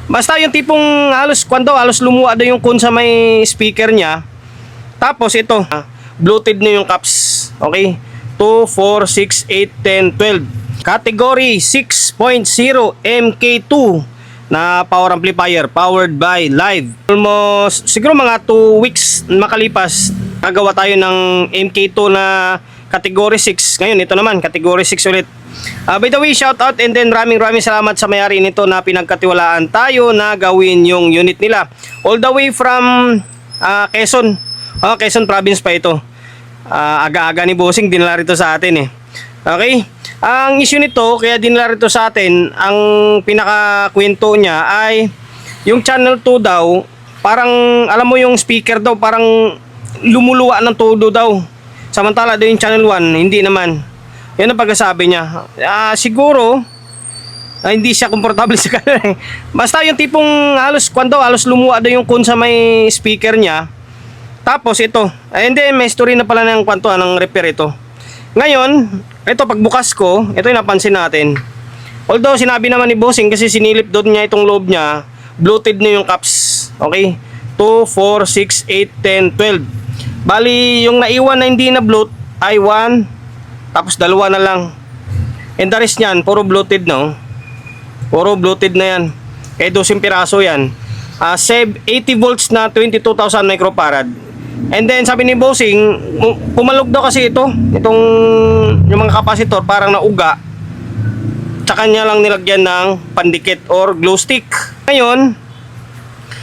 Basta yung tipong halos lumuwa daw yung kun sa may speaker niya. Tapos ito, Bluetooth na yung caps. Okay? 2, 4, 6, 8, 10, 12. Category 6.0 MK2 na power amplifier powered by Live. Almost siguro mga 2 weeks makalipas, nagawa tayo ng MK2 na category 6. Ngayon ito naman category 6 ulit. By the way, shout out and then maraming salamat sa may-ari nito na pinagkatiwalaan tayo na gawin yung unit nila. All the way from Quezon. Quezon province pa ito. Aga-aga ni Bossing dinala rito sa atin eh. Okay? Ang issue nito, kaya dinala rito sa atin, ang pinakakwento niya ay yung channel 2 daw, parang alam mo yung speaker daw, parang lumuluwa ng todo daw. Samantala daw yung channel 1, hindi naman. Yan ang pagkasabi niya. Siguro, hindi siya komportable sa kanila. Basta yung tipong halos lumuwa daw yung kun sa may speaker niya. Tapos ito, hindi, may story na pala ng kwanto, ng repair ito. Ngayon, ito pagbukas ko, ito yung napansin natin. Although sinabi naman ni Bossing kasi sinilip doon niya itong loob niya, Bluetooth na yung caps. Okay? 2, 4, 6, 8, 10, 12. Bali, yung naiwan na hindi na Bluetooth ay 1, tapos 2 na lang. And the rest niyan, puro Bluetooth no? Puro Bluetooth na yan. Eh, 12 piraso yan. Save 80 volts na 22,000 microfarad. And then sabi ni Bossing, pumalog daw kasi itong yung mga kapasitor parang nauga. Tsaka niya lang nilagyan ng pandikit or glow stick. Ngayon,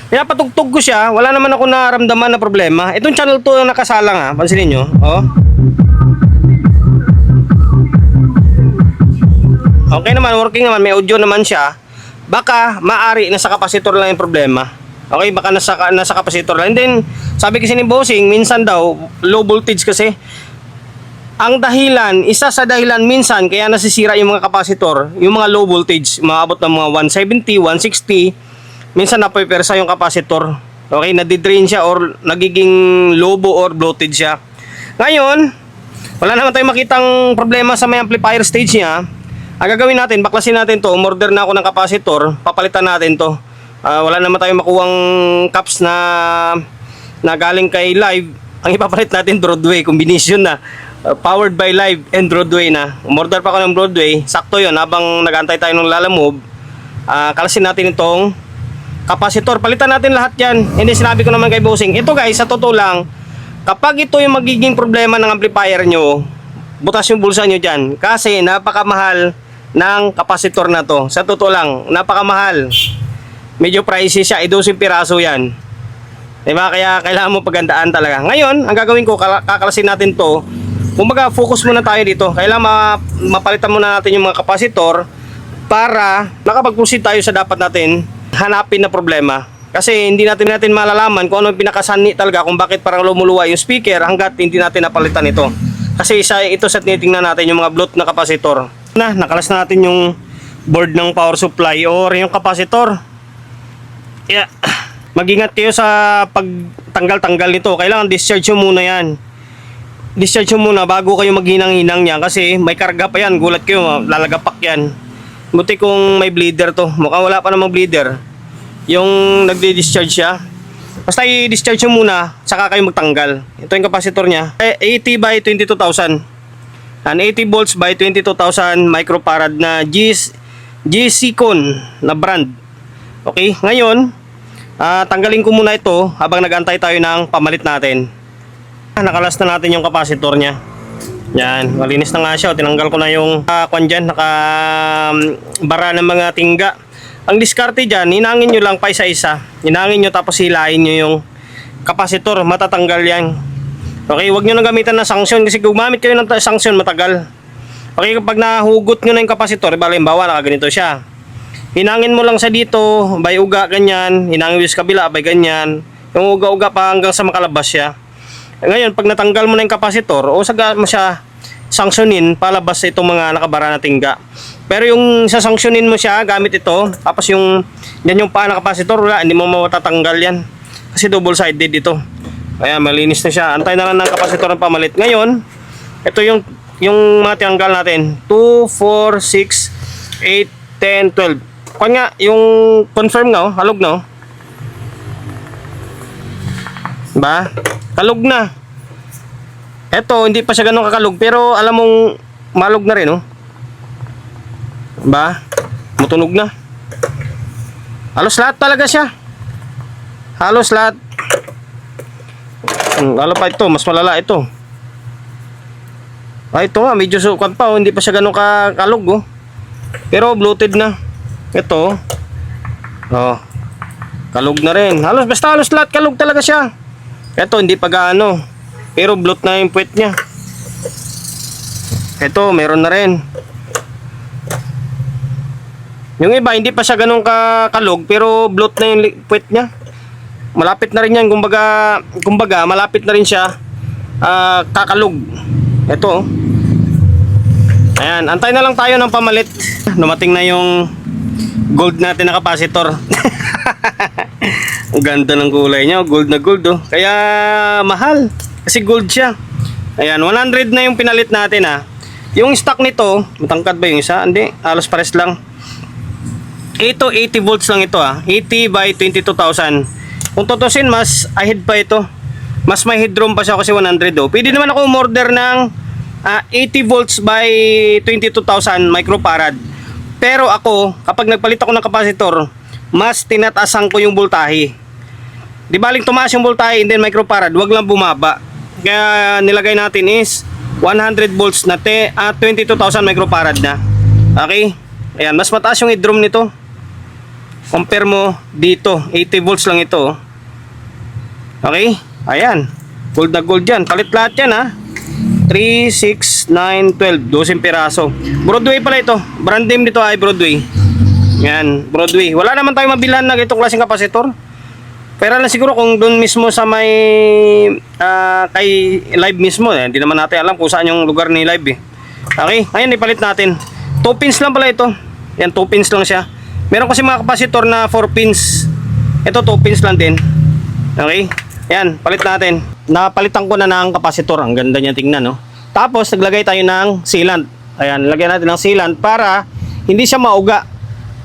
pinapatugtog ko siya, wala naman ako naramdaman na problema. Itong channel 2 na nakasalang pansinin nyo. Okay naman, working naman, may audio naman siya. Baka maari nasa kapasitor lang yung problema. Okay, baka nasa kapasitor lang. And then, sabi kasi ni Bossing, minsan daw, low voltage kasi. Ang dahilan, isa sa dahilan minsan, kaya nasisira yung mga kapasitor, yung mga low voltage, maabot ng mga 170, 160, minsan napipersa yung kapasitor. Okay, nadidrain siya or nagiging lobo or bloated siya. Ngayon, wala naman tayong makitang problema sa may amplifier stage niya. Ang gagawin natin, baklasin natin to, umorder na ako ng kapasitor, papalitan natin to. Wala naman tayong makuwang caps na galing kay Live. Ang ipapalit natin Broadway combination na powered by Live and Broadway na. Umorder pa ako ng Broadway, sakto yon habang nag-aantay tayo ng lalamove. Kalasin natin itong kapasitor, palitan natin lahat yan. Hindi, sinabi ko naman kay Bossing, ito guys, sa totoo lang, kapag ito yung magiging problema ng amplifier nyo, butas yung bulsa nyo dyan kasi napakamahal ng kapasitor na to. Sa totoo lang, napakamahal. Medyo pricey siya, 12 piraso yan. Diba? Kaya kailangan mo pagandaan talaga. Ngayon, ang gagawin ko, kakalasin natin to. Kumbaga, focus muna tayo dito. Kailangan mapalitan muna natin yung mga kapasitor para nakapag-proceed tayo sa dapat natin hanapin na problema. Kasi hindi natin malalaman kung ano yung pinakasanhi talaga, kung bakit parang lumuluwa yung speaker hanggat hindi natin napalitan ito. Kasi ito sa tinitingnan natin yung mga Bluetooth na kapasitor. Nakalas na natin yung board ng power supply or yung kapasitor. Yeah. Mag-ingat kayo sa pagtanggal-tanggal nito. Kailangan discharge nyo muna yan. Discharge nyo muna bago kayo maghinang-hinang niya kasi may karga pa yan. Gulat kayo, lalagapak yan. Buti kung may bleeder to. Mukhang wala pa namang bleeder. Yung nagdi-discharge siya. Basta i-discharge nyo muna, saka kayo magtanggal. Ito yung kapasitor niya. 80 by 22,000. 80 volts by 22,000 microfarad na G-Secon na brand. Okay, ngayon, tanggalin ko muna ito habang nag-antay tayo ng pamalit natin. Nakalas na natin yung kapasitor niya. Yan, malinis na nga siya. Tinanggal ko na yung kwan dyan, nakabara ng mga tingga. Ang diskarte dyan, hinangin nyo lang pa isa-isa. Hinangin nyo tapos hilahin nyo yung kapasitor. Matatanggal yan. Okay, huwag nyo nang gamitan ng sanction kasi gumamit kayo ng sanction matagal. Okay, kapag nahugot nyo na yung kapasitor, halimbawa nakaganito siya. Hinangin mo lang sa dito, by uga, ganyan. Hinangin mo sa kabila, by ganyan. Yung uga-uga pa hanggang sa makalabas siya. Ngayon, pag natanggal mo na yung kapasitor, o saga mo siya sangsyonin, palabas itong mga nakabara na tingga. Pero yung sasangsyonin mo siya, gamit ito, tapos yan yung paa ng kapasitor, wala, hindi mo matatanggal yan. Kasi double-sided ito. Kaya malinis na siya. Antay na lang ng kapasitor ng pamalit. Ngayon, ito yung mga tinanggal natin. 2, 4, 6, 8, 10, 12. kung nga, yung confirm nga, oh, halog na, oh. Diba? Kalog na. Eto, hindi pa siya ganun kakalog, pero alam mong malog na rin, oh. Diba? Mutunog na. Halos lahat talaga siya. Halos lahat. Lalo pa ito, mas malala ito. Ay, ito nga, medyo sukat pa, oh. Hindi pa siya ganun kakalog, oh. Pero bloated na. Ito, oh, kalog na rin. Basta halos lahat kalog talaga siya. Ito, hindi pa gaano, pero bloat na yung puwet niya. Ito, meron na rin. Yung iba, hindi pa siya ganun kalog, pero bloat na yung puwet niya. Malapit na rin yan, kumbaga malapit na rin siya kakalog. Ito, ayan, antay na lang tayo ng pamalit. Dumating na yung gold natin na capacitor. Ang ganda ng kulay niya, gold na gold, oh. Kaya mahal kasi gold siya. Ayan, 100 na yung pinalit natin, ha. Yung stock nito, matangkad ba yung isa? Hindi, halos pares lang. Ito 80 volts lang ito, ha. 80 by 22,000. Kung tutusin, mas ahead pa ito. Mas may headroom pa siya kasi 100, oh. Pwede naman ako umorder ng 80 volts by 22,000 microfarad. Pero ako, kapag nagpalit ako ng capacitor, mas tinataasan ko yung voltahe. Di baling tumaas yung voltahe and then microfarad, wag lang bumaba. Kaya nilagay natin is 100 volts na 22,000 microfarad na. Okay? Ayan, mas mataas yung headroom nito. Compare mo dito, 80 volts lang ito. Okay? Ayan. Gold na gold yan. Palit lahat yan, ha. 3, 6, 9, 12. 12 piraso. Broadway pala ito. Brand name dito ay Broadway. Yan, Broadway. Wala naman tayong mabilhan na itong klaseng kapasitor. Pero lang siguro kung doon mismo sa may kay live mismo, hindi naman natin alam kung saan yung lugar ni live, eh. Okay, ngayon ipalit natin. 2 pins lang pala ito. Yan, 2 pins lang siya. Meron kasi mga kapasitor na 4 pins. Ito 2 pins lang din. Okay, yan, palit natin. Napalitan ko na ng kapasitor. Ang ganda niya tingnan, no? Tapos naglagay tayo ng sealant. Ayan, lagyan natin ng sealant para hindi siya mauga.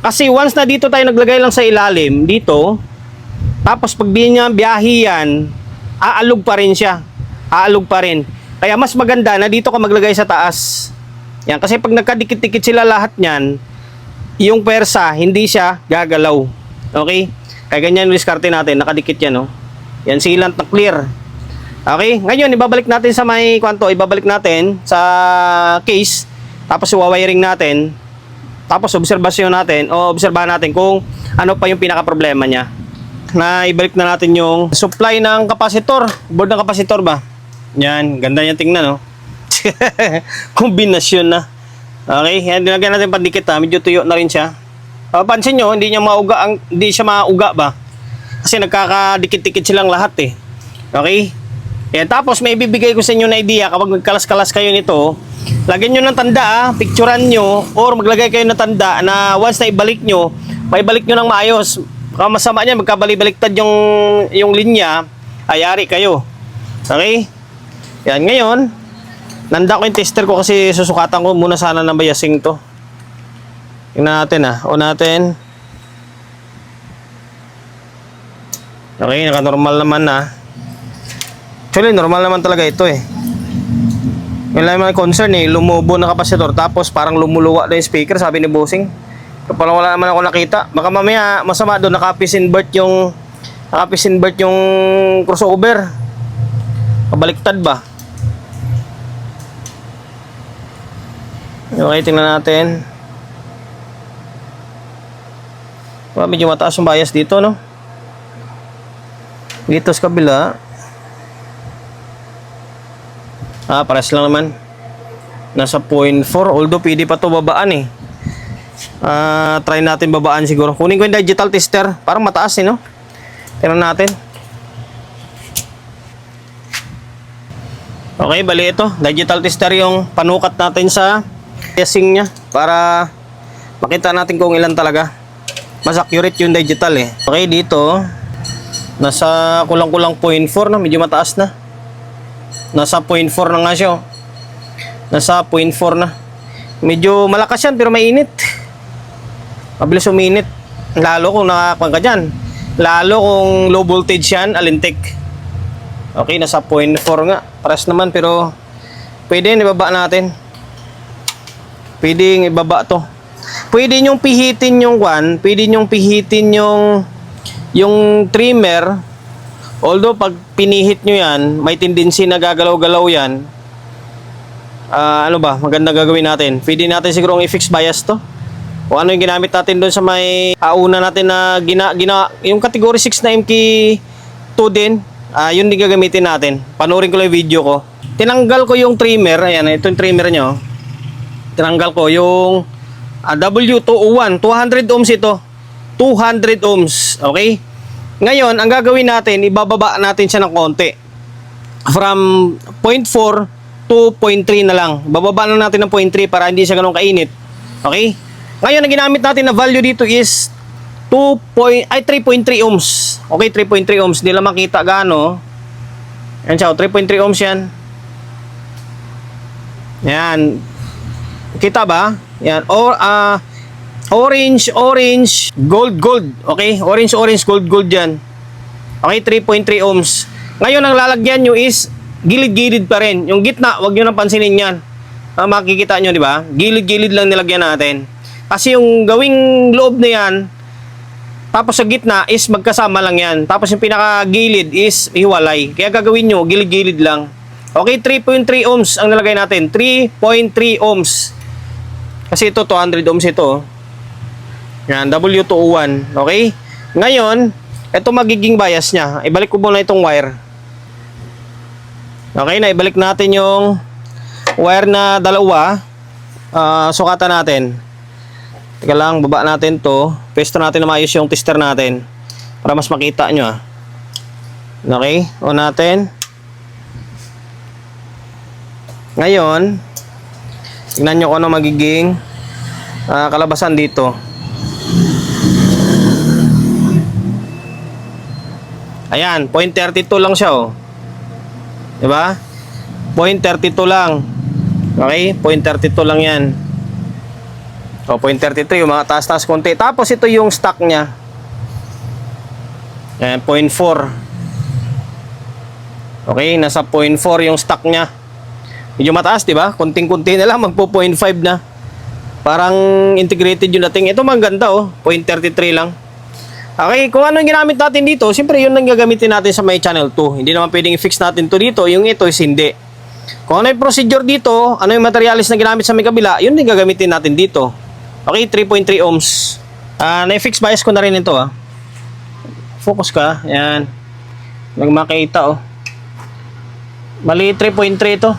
Kasi once na dito tayo naglagay lang sa ilalim, dito, tapos pag biyahe yan, aalog pa rin siya. Aalog pa rin. Kaya mas maganda na dito ka maglagay sa taas. Yan, kasi pag nagkadikit-dikit sila lahat niyan, yung persa, hindi siya gagalaw. Okay? Kaya ganyan yung diskarte natin, nakadikit yan, no? Yan, sealant na clear. Okay? Ngayon, ibabalik natin sa may kwanto, ibabalik natin sa case, tapos i-wiring natin, tapos obserbahan natin kung ano pa yung pinaka-problema niya. Na ibalik na natin yung supply ng kapasitor, board ng kapasitor ba? Yan, ganda niya tingnan, no? Kombinasyon na. Okay, yan, dinagyan natin pandikit, ha. Medyo tuyo na rin siya. Pansin nyo, hindi siya mauga ba? Kasi nagkakadikit-dikit silang lahat, eh. Okay? Yan, tapos may ibibigay ko sa inyo na idea kapag nagkalas-kalas kayo nito, lagyan nyo ng tanda, picturean nyo, or maglagay kayo ng tanda na once na ibalik nyo, maibalik nyo ng maayos. Baka masama niyan, magkabali-baliktad yung linya, ayari kayo. Okay? Yan, ngayon, nanda ko yung tester ko kasi susukatan ko muna sana ng biasing to. Tingnan natin, ha. O natin. Okay, naka-normal naman, ha. Actually, normal naman talaga ito, eh. Yung lang naman concern, eh, lumubo na kapasitor tapos parang lumuluwa na yung speaker, sabi ni Bossing. Kapag wala naman ako nakita, baka mamaya masama doon, naka-pisinvert yung crossover. Pabaliktad ba? Okay, tingnan natin. Medyo mataas yung bias dito, no? Dito sa kabila. Pares lang naman. Nasa 0.4. Although pwede pa to babaan, eh. Try natin babaan siguro. Kunin ko yung digital tester. Parang mataas, eh, no? Tingnan natin. Okay, bali ito. Digital tester yung panukat natin sa testing niya. Para makita natin kung ilan talaga. Mas accurate yung digital, eh. Okay, dito. Nasa kulang-kulang 0.4, no? Medyo mataas na. Nasa 0.4 na nga siya, oh. Nasa 0.4 na. Medyo malakas yan pero mainit. Mabilis uminit. Lalo kung nakakuha ka dyan. Lalo kung low voltage yan, alintik. Okay, nasa 0.4 nga. Pares naman pero pwede ibaba natin. Pwede ibaba to. Pwede nyong pihitin yung pwede nyong pihitin yung trimmer. Although pag pinihit nyo yan, may tendency na gagalaw-galaw yan. Ano ba, maganda gagawin natin. Pwede natin siguro i-fix bias to. O ano yung ginamit natin doon sa may una natin na yung category 6 na MK2 din. Yun din gagamitin natin. Panoorin ko lang yung video ko. Tinanggal ko yung trimmer. Ayan, ito yung trimmer nyo. Tinanggal ko yung W201. 200 ohms ito. 200 ohms. Okay? Ngayon, ang gagawin natin, ibababa natin siya ng konti. From 0.4 to 0.3 na lang. Bababa na natin ng 0.3 para hindi siya ganun kainit. Okay? Ngayon, ang ginamit natin na value dito is 3.3 ohms. Okay, 3.3 ohms. Hindi lang makita gaano. Yan siya, 3.3 ohms yan. Yan. Kita ba? Yan. Or, orange, gold. Okay? Orange, gold yan. Okay, 3.3 ohms. Ngayon, ang lalagyan nyo is gilid-gilid pa rin. Yung gitna, wag nyo nang pansinin yan. Makikita nyo, di ba? Gilid-gilid lang nilagyan natin. Kasi yung gawing loob na yan, tapos sa gitna is magkasama lang yan. Tapos yung pinaka-gilid is hiwalay. Kaya gagawin nyo, gilid-gilid lang. Okay, 3.3 ohms ang nilagay natin. 3.3 ohms. Kasi ito, 200 ohms ito. Yan, W201. Okay? Ngayon, ito magiging bias niya. Ibalik ko muna itong wire. Okay, na ibalik natin yung wire na dalawa. Sukatan natin. Teka lang, baba natin to. Pesto natin na maayos yung tester natin. Para mas makita nyo. Okay, on natin. Ngayon, tingnan nyo kung ano magiging kalabasan dito. Ayan, 0.32 lang siya, oh. Diba? 0.32 lang. Okay? 0.32 lang yan. O, 0.32 yung mga taas-taas konti. Tapos ito yung stock niya. Ayan, 0.4. Okay, nasa 0.4 yung stock niya. Medyo mataas, diba? Kunting-kunti na lang, magpo 0.5 na. Parang integrated yung dating. Ito maganda, oh. 0.33 lang. Okay, kung ano yung ginamit natin dito, siyempre yun ang gagamitin natin sa may channel 2. Hindi naman pwedeng i-fix natin to dito, yung ito is hindi. Kung ano yung procedure dito, ano yung materialis na ginamit sa may kabila, yun din gagamitin natin dito. Okay, 3.3 ohms. Na-fix bias ko na rin ito, ah. Focus ka, yan. Magmakita, oh. Mali, 3.3 ito.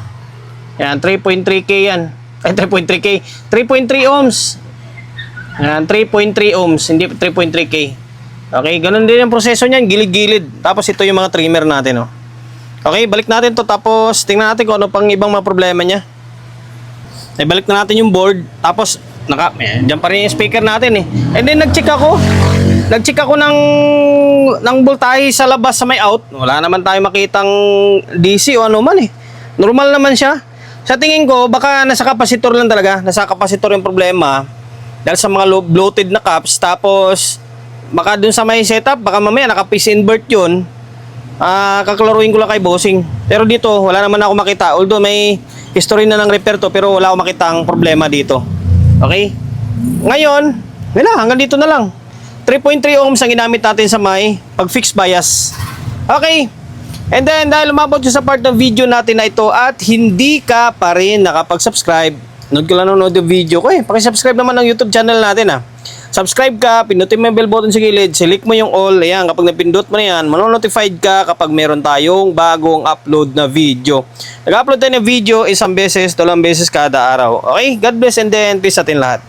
Yan, 3.3K yan. Ay, 3.3K. 3.3 ohms. Yan, 3.3 ohms, hindi 3.3K. Okay, ganun din ang proseso niyan, gilid-gilid. Tapos ito yung mga trimmer natin, oh. Okay, balik natin to, tapos tingnan natin kung ano pang ibang mga problema niya. Ay, balik na natin yung board, tapos diyan pa rin yung speaker natin, eh. And then nag-check ako ng voltahe sa labas sa may out. Wala naman tayo makitang DC o ano man, eh. Normal naman siya. Sa tingin ko, baka nasa kapasitor lang talaga. Nasa kapasitor yung problema. Dahil sa mga bloated na caps, tapos baka dun sa may setup, baka mamaya naka-piece invert yun. Kaklaruin ko lang kay bossing. Pero dito, wala naman ako makita. Although may history na ng repair to, pero wala ako makita ang problema dito. Okay? Ngayon, wala, hanggang dito na lang. 3.3 ohms ang ginamit natin sa may pag-fix bias. Okay? And then, dahil umabot yung sa part ng video natin na ito at hindi ka pa rin nakapag-subscribe, nanood ko lang nanood yung video ko, eh. Paki-subscribe naman ng YouTube channel natin, ah. Subscribe ka, pindutin mo yung bell button sa gilid, select mo yung all. Ayan, kapag napindot mo na yan, manonotified ka kapag meron tayong bagong upload na video. Nag-upload tayo ng video isang beses, 2 beses kada araw. Okay? God bless and then peace sa atin lahat.